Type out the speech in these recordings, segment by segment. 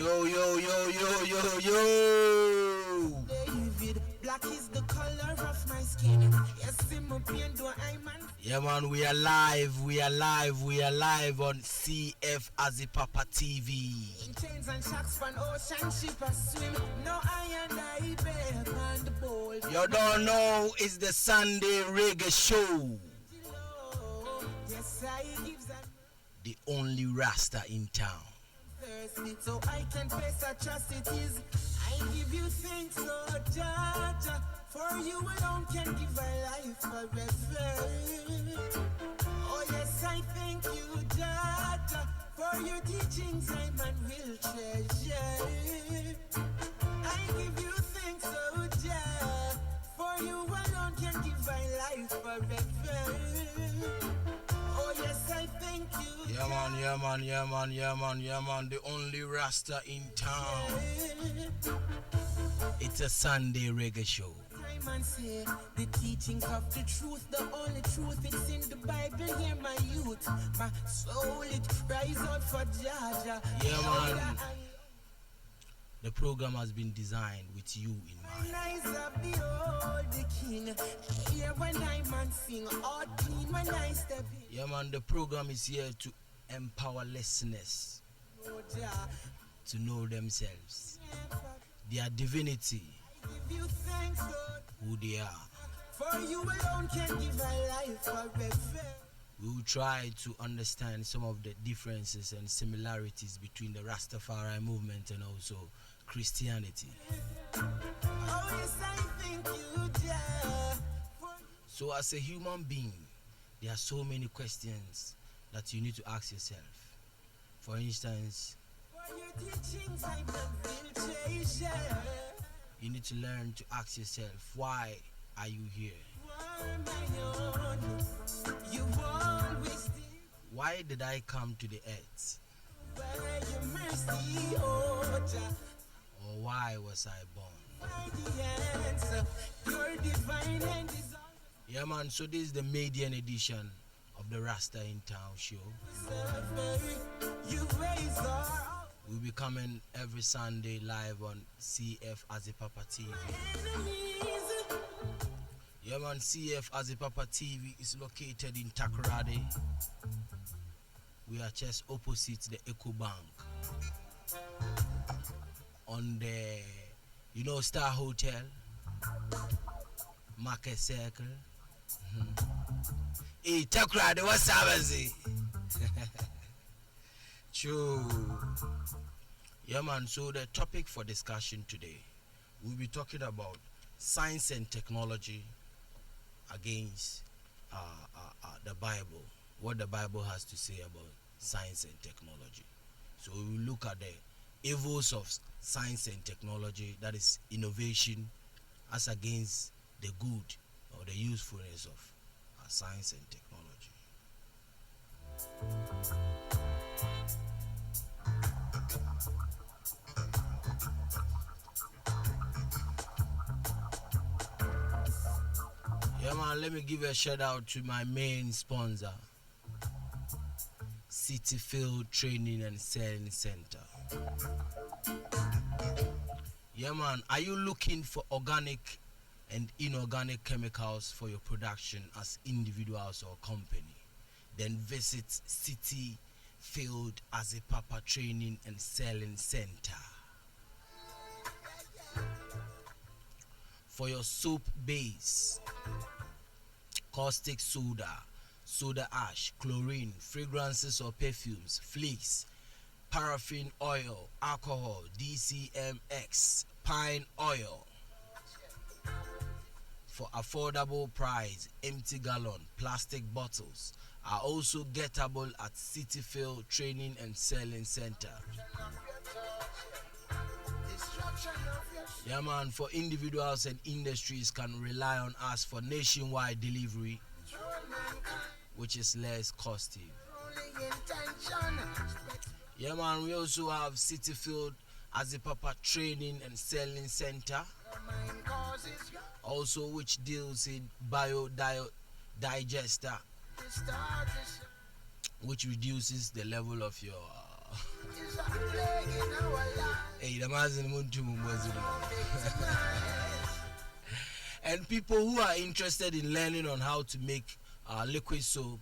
Yo, yo, yo, yo, yo, yo. David, black is the color of my skin. Yes, I'm a pain, do I man? Yeah, man, we are live on CF Azipapa TV. In chains and shocks from ocean ship a swim. No I and I bear on the bowl. You don't know, it's the Sunday Reggae Show. Yes, I gives a The only Rasta in town. thirsty so I can face atrocities. I give you thanks, Lord Jaja. For you alone can give a life forever. Oh yes, I thank you, Jaja. For your teachings I man will treasure. I give you thanks, oh Jah. For you alone can give a life forever. Oh yes, I thank you. Yeah, man, yeah, man, yeah, man, yeah, man, yeah, man. The only Rasta in town. It's a Sunday Reggae Show. Time and say the teachings of the truth, the only truth it's in the Bible. Hear my youth, my soul it cries out for Jaja. Yeah, man. The program has been designed with you in mind. Eyes of the old king. Hear when I man sing, all clean when I step in. Yeah, man, the program is here to empower listeners Oh Jah, to know themselves, their divinity, give you thanks, Lord. who they are. For you alone can give a life forever. We will try to understand some of the differences and similarities between the Rastafari movement and also Christianity. Oh yes, I thank you, Jah. For So as a human being, there are so many questions that you need to ask yourself. For instance, your teachings I will treasure. you need to learn to ask yourself, why are you here? You are my own. You always did. Why did I come to the earth? By your mercy, oh Jah. Or why was I born? By the answer, your divine hand is Yeah, man, so this is the Median edition of the Rasta in Town show. suffer. You raise our We'll be coming every Sunday live on CF Azipapa TV. enemies. Yeah, man, CF Azipapa TV is located in Takoradi. We are just opposite the Eco Bank. On the, Star Hotel, Market Circle. Hey, Takoradi, what's up, Azzy? True. Yeah, man, so the topic for discussion today, we'll be talking about science and technology against the Bible, what the Bible has to say about science and technology. So we will look at the evils of science and technology, that is innovation, as against the good or the usefulness of science and technology. Yeah, man, let me give a shout out to my main sponsor, City Field Training and Selling Center. Yeah, man, are you looking for organic and inorganic chemicals for your production as individuals or company? Then visit City Field Azipapa Training and Selling Center. For your soap base, caustic soda, soda ash, chlorine, fragrances or perfumes, flakes, paraffin oil, alcohol, DCMX, pine oil. For affordable price, empty gallon, plastic bottles are also gettable at Cityfield Training and Selling Center. Yeah, man, for individuals and industries can rely on us for nationwide delivery, which is less costly. Yeah, man, we also have Cityfield Azipapa Training and Selling Center, also which deals in biodigester, which reduces the level of your Hey, the mazin muntu mumwezulu. And people who are interested in learning on how to make liquid soap,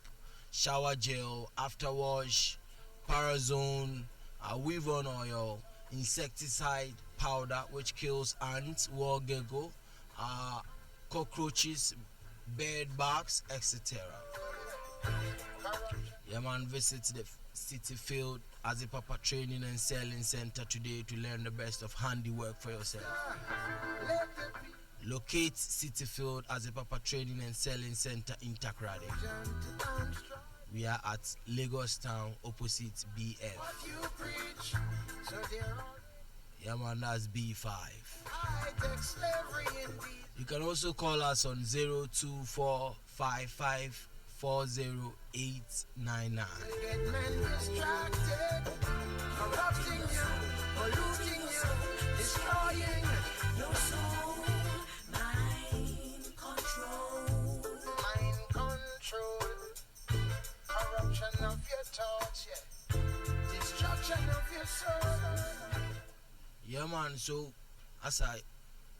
shower gel, afterwash, parazone, weave-on oil, insecticide powder which kills ants, wall gecko, uh, cockroaches, bed bugs, etc. Yeah, man, visit the City Field as a Papa Training and Selling Center today to learn the best of handiwork for yourself. Locate City Field as a Papa Training and Selling Center in Takrade. We are at Lagos Town opposite BF. Yeah, man, that's B5. You can also call us on 02455408999. Get men distracted, corrupting you, polluting you, destroying your soul. Mind control. Mind control. Corruption of your thoughts, yeah. Destruction of your soul. Yeah, man, so as I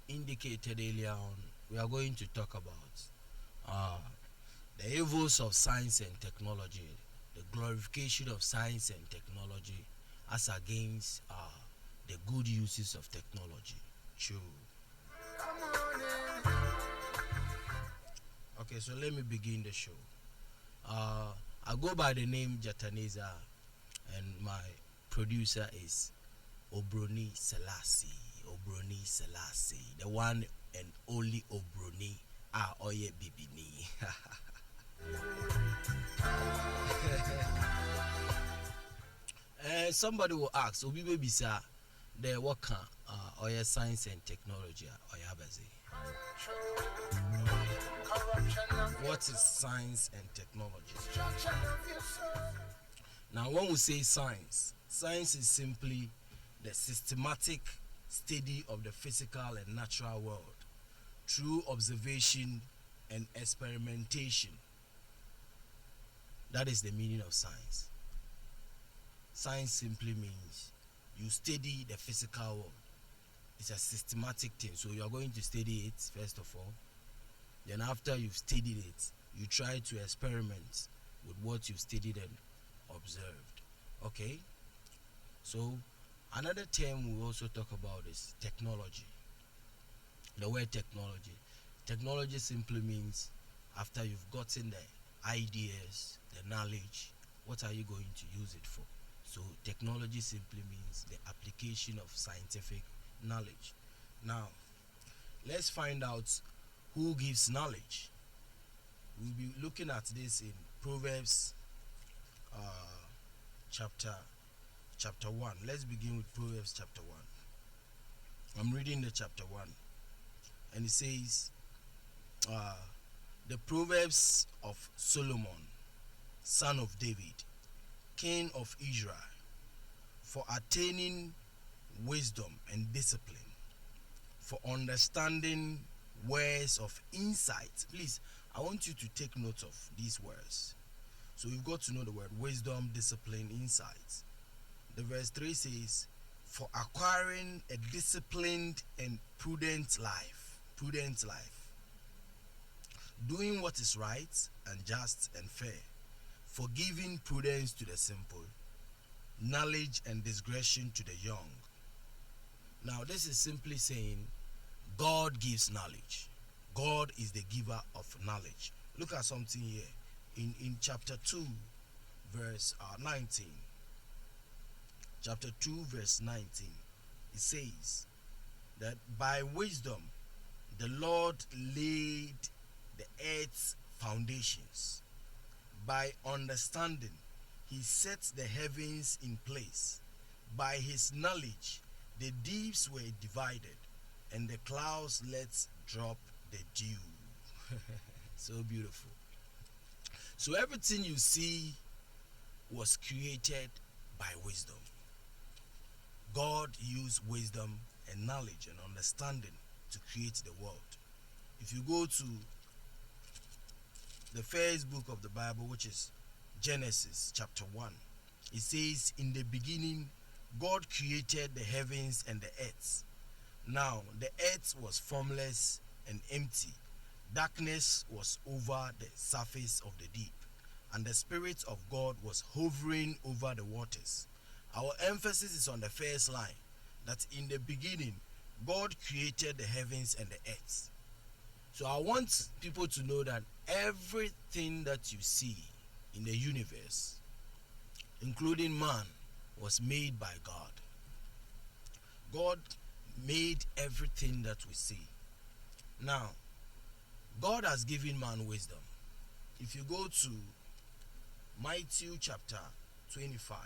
indicated earlier on, we are going to talk about the evils of science and technology, the glorification of science and technology as against the good uses of technology. True. Come on in. Okay, so let me begin the show. I go by the name GYATANEZER, and my producer is Obroni Selassie. Obroni Selassie, the one and only Obroni Oye Bibini. Somebody will ask, Obi baby sir, the what can Oye science and technology Oya Bazi? What is science and technology? Now, when we say science, science is simply the systematic study of the physical and natural world through observation and experimentation. That is the meaning of science. Science simply means you study the physical world. It's a systematic thing. So you are going to study it first of all. Then after you've studied it, you try to experiment with what you've studied and observed. Okay? So another term we also talk about is technology. The word technology. Technology simply means after you've gotten the ideas, the knowledge, what are you going to use it for? So technology simply means the application of scientific knowledge. Now, let's find out who gives knowledge. We'll be looking at this in Proverbs chapter 1. Let's begin with Proverbs chapter 1. I'm reading the chapter 1, and it says, the Proverbs of Solomon, son of David, king of Israel, for attaining wisdom and discipline, for understanding words of insight. Please, I want you to take note of these words. So we've got to know the word wisdom, discipline, insight. The verse 3 says, for acquiring a disciplined and prudent life. Prudent life. Doing what is right and just and fair. For giving prudence to the simple. Knowledge and discretion to the young. Now this is simply saying God gives knowledge. God is the giver of knowledge. Look at something here. In chapter 2, verse 19. Chapter 2, verse 19. It says that by wisdom the Lord laid the earth's foundations. By understanding he set the heavens in place. By his knowledge the deeps were divided, and the clouds let drop the dew. So beautiful. So everything you see was created by wisdom. God used wisdom and knowledge and understanding to create the world. If you go to the first book of the Bible, which is Genesis chapter 1, It says, in the beginning, God created the heavens and the earth. Now, the earth was formless and empty. Darkness was over the surface of the deep, and the Spirit of God was hovering over the waters. Our emphasis is on the first line, that in the beginning, God created the heavens and the earth. So I want people to know that everything that you see in the universe, including man, was made by God. God made everything that we see. Now, God has given man wisdom. If you go to Matthew chapter 25,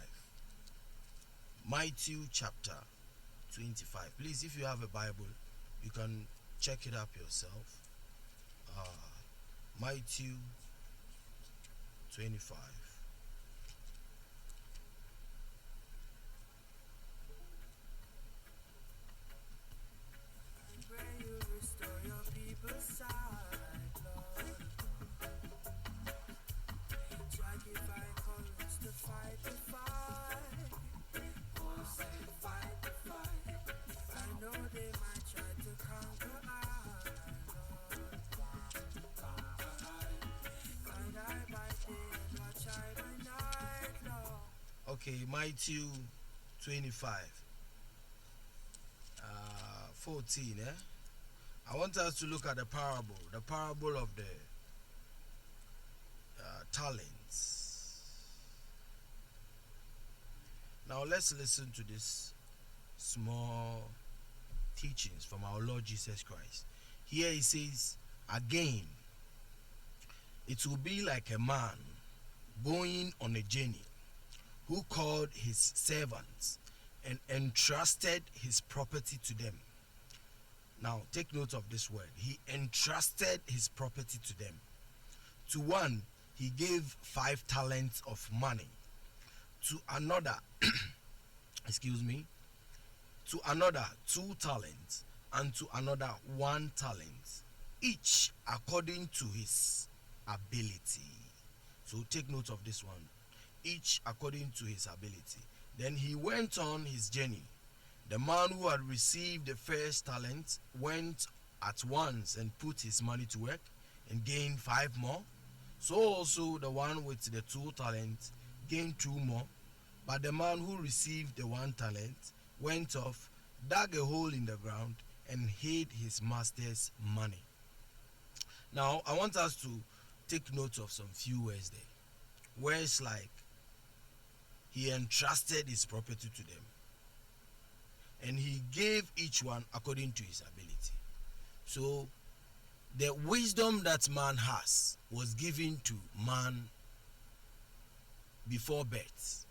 Matthew chapter 25. Please, if you have a Bible, you can check it up yourself. Matthew 25. Okay, Matthew 25, 14. I want us to look at the parable of the talents. Now let's listen to this small teachings from our Lord Jesus Christ. Here he says, again, it will be like a man going on a journey, who called his servants and entrusted his property to them. Now, take note of this word. He entrusted his property to them. To one, he gave 5 talents of money. To another, to another 2 talents, and to another 1 talent, each according to his ability. So take note of this one. Each according to his ability. Then he went on his journey. The man who had received the first talent went at once and put his money to work and gained 5 more. So also the one with the 2 talents gained 2 more. But the man who received the 1 talent went off, dug a hole in the ground, and hid his master's money. Now I want us to take note of some few words there. Words like, he entrusted his property to them, and he gave each one according to his ability. So the wisdom that man has was given to man before birth.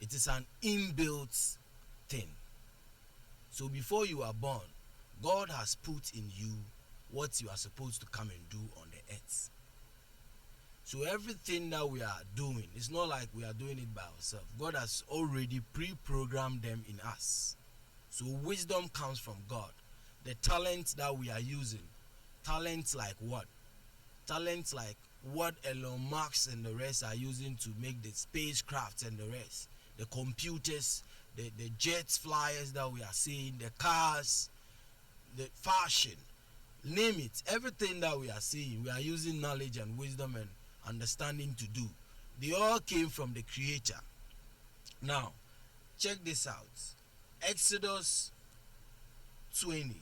It is an inbuilt thing. So before you are born, God has put in you what you are supposed to come and do on the earth. So everything that we are doing, it's not like we are doing it by ourselves. God has already pre-programmed them in us. So wisdom comes from God. The talents that we are using, talents like what? Talents like what Elon Musk and the rest are using to make the spacecrafts and the rest. The computers, the jets, flyers that we are seeing, the cars, the fashion, name it. Everything that we are seeing, we are using knowledge and wisdom and understanding to do. They all came from the Creator. Now, check this out. Exodus 20.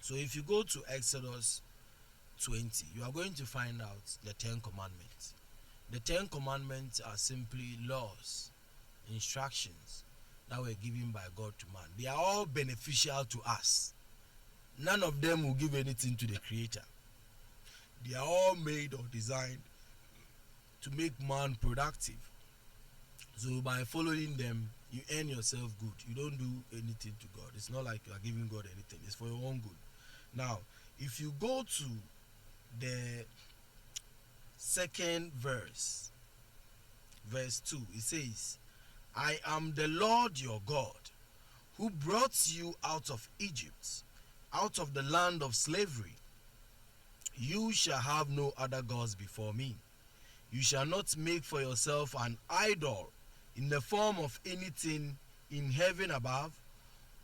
So if you go to Exodus 20, you are going to find out the 10 commandments. The 10 commandments are simply laws, instructions that were given by God to man. They are all beneficial to us. None of them will give anything to the Creator. They are all made or designed to make man productive. So by following them, You earn yourself good. You don't do anything to God. It's not like you are giving God anything. It's for your own good. Now, if you go to the second verse, verse 2, it says, I am the Lord your God, who brought you out of Egypt, out of the land of slavery. You shall have no other gods before me. You shall not make for yourself an idol in the form of anything in heaven above,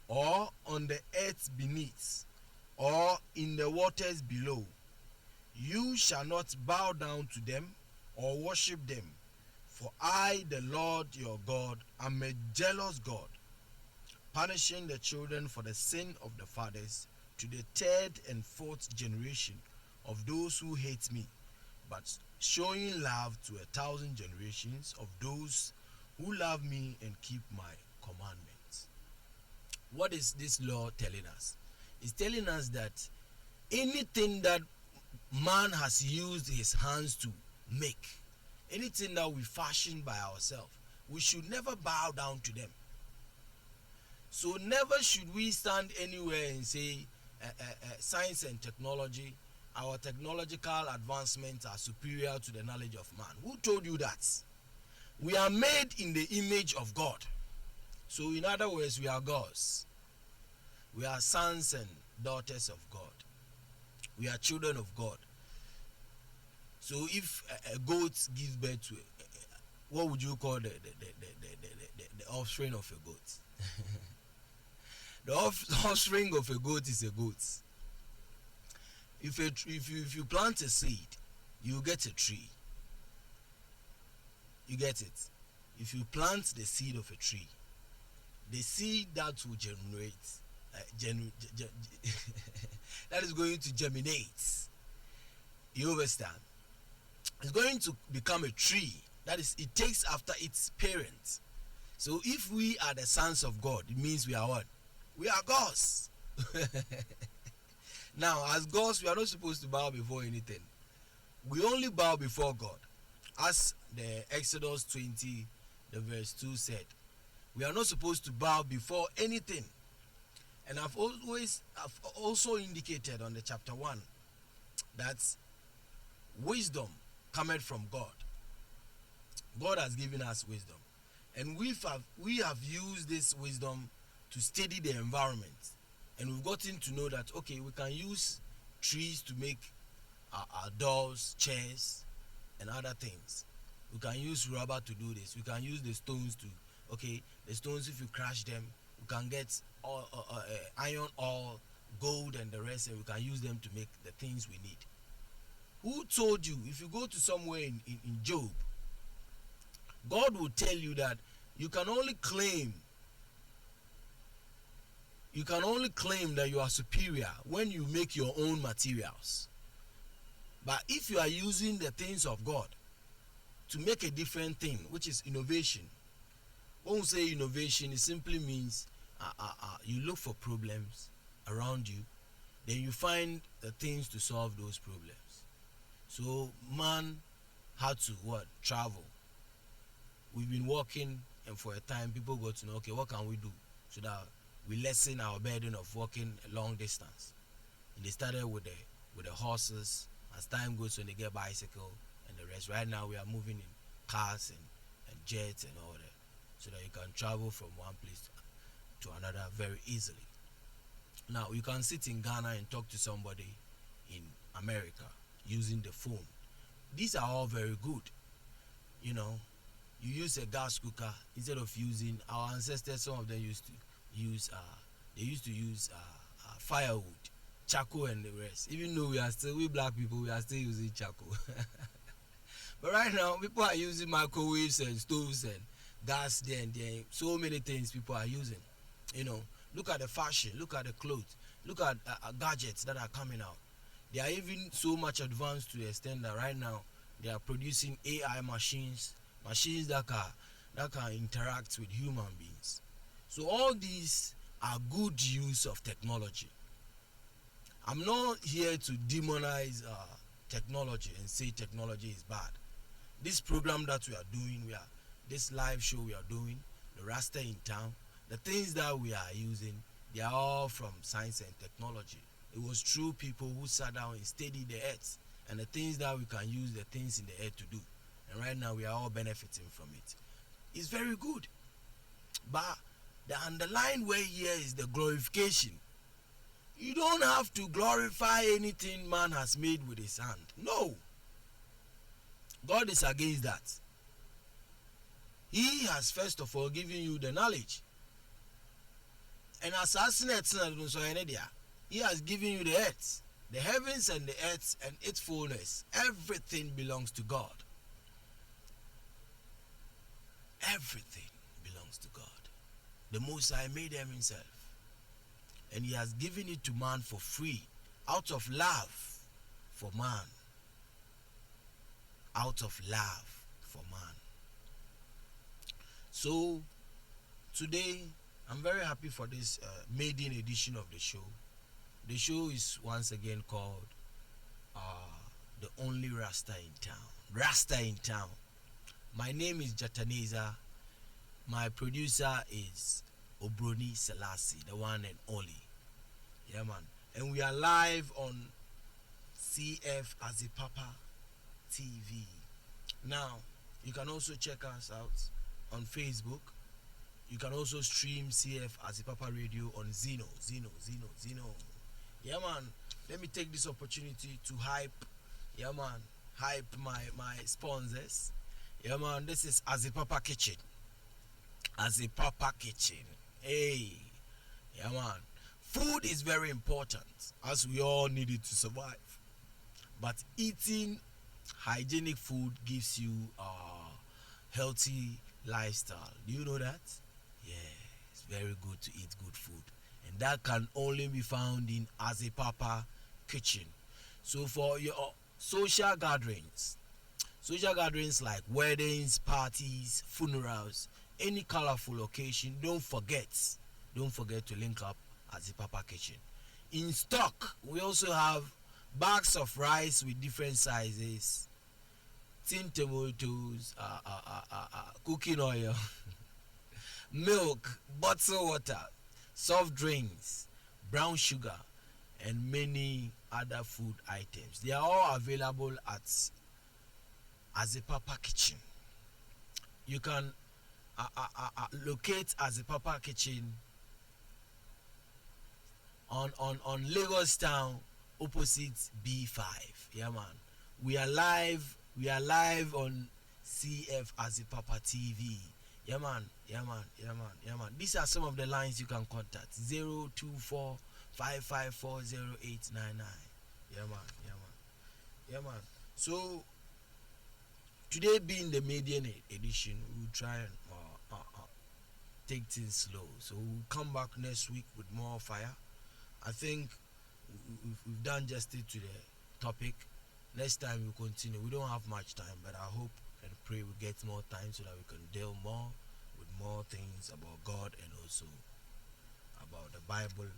or on the earth beneath, or in the waters below. You shall not bow down to them or worship them, for I, the Lord your God, am a jealous God, punishing the children for the sin of the fathers to the third and fourth generation of those who hate me, but showing love to 1,000 generations of those who love me and keep my commandments. What is this law telling us? It's telling us that anything that man has used his hands to make, anything that we fashion by ourselves, we should never bow down to them. So never should we stand anywhere and say science and technology, our technological advancements are superior to the knowledge of man. Who told you that? We are made in the image of God. So in other words, we are gods. We are sons and daughters of God. We are children of God. So if a goat gives birth to what would you call the offspring of a goat? The offspring of a goat is a goat. If you plant a seed, you get a tree. You get it? If you plant the seed of a tree, the seed that will generate, that is going to germinate. You understand? It's going to become a tree. That is, it takes after its parent. So if we are the sons of God, it means we are what? We are gods. Now, as gods, we are not supposed to bow before anything. We only bow before God. As the Exodus 20, the verse 2 said, we are not supposed to bow before anything. And I've also indicated on the chapter 1 that wisdom cometh from God. God has given us wisdom. And we have used this wisdom to study the environment. And we've gotten to know that, okay, we can use trees to make our doors, chairs, and other things. We can use rubber to do this. We can use the stones to, okay, the stones, if you crush them, we can get iron ore, gold, and the rest, and we can use them to make the things we need. Who told you? If you go to somewhere in Job, God will tell you that you can only claim that you are superior when you make your own materials. But if you are using the things of God to make a different thing, which is innovation, when we say innovation, it simply means you look for problems around you, then you find the things to solve those problems. So man had to travel. We've been walking, and for a time people got to know, okay, what can we do so that we lessen our burden of walking a long distance. And they started with the horses. As time goes on, they get bicycle and the rest. Right now we are moving in cars and jets and all that, so that you can travel from one place to another very easily. Now you can sit in Ghana and talk to somebody in America using the phone. These are all very good. You know, you use a gas cooker instead of using, our ancestors, some of them used to use firewood, charcoal, and the rest. Even though we black people, we are still using charcoal. But right now people are using microwaves and stoves and gas there and there. So many things people are using. You know, look at the fashion, look at the clothes, look at gadgets that are coming out. They are even so much advanced to the extent that right now they are producing AI machines that can interact with human beings. So all these are good use of technology. I'm not here to demonize technology and say technology is bad. This program that we are doing, this live show we are doing, the Rasta in town, the things that we are using, they are all from science and technology. It was true people who sat down and studied the earth and the things that we can use the things in the earth to do. And right now we are all benefiting from it. It's very good. But the underlying way here is the glorification. You don't have to glorify anything man has made with his hand. No. God is against that. He has first of all given you the knowledge. And assassinate, he has given you the earth, the heavens and the earth and its fullness. Everything belongs to God. Everything belongs to God. The Most High made them himself. And he has given it to man for free, out of love for man. Out of love for man. So, today, I'm very happy for this maiden edition of the show. The show is once again called The Only Rasta in Town. Rasta in Town. My name is GYATANEZER. My producer is Obroni Selassie, the one and only. Yeah, man. And we are live on CF Azipapa TV. Now, you can also check us out on Facebook. You can also stream CF Azipapa Radio on Zeno. Yeah, man. Let me take this opportunity to hype my sponsors. Yeah, man. This is Azipapa Kitchen. Azipapa Kitchen. Hey. Yeah, man. Food is very important, as we all need it to survive. But eating hygienic food gives you a healthy lifestyle. Do you know that? Yeah, it's very good to eat good food. And that can only be found in Azipapa Kitchen. So for your social gatherings like weddings, parties, funerals, any colorful occasion, don't forget to link up Azipapa Kitchen. In stock, we also have bags of rice with different sizes, tin tomatoes, cooking oil, milk, bottled water, soft drinks, brown sugar, and many other food items. They are all available at Azipapa Kitchen. You can locate Azipapa Kitchen on Lagos Town opposite B5. Yeah, man. We are live on CF Azipapa TV. Yeah, man. These are some of the lines you can contact. 024 554 0899. Yeah, man. So today being the median edition, we'll try and take things slow. So we'll come back next week with more fire. I think we've done justice to the topic. Next time we'll continue. We don't have much time, but I hope and pray we get more time so that we can deal more with more things about God and also about the Bible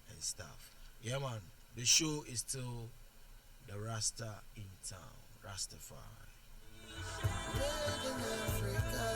and stuff. Yeah, man. The show is still the Rasta in Town. Rastafari. Made in Africa.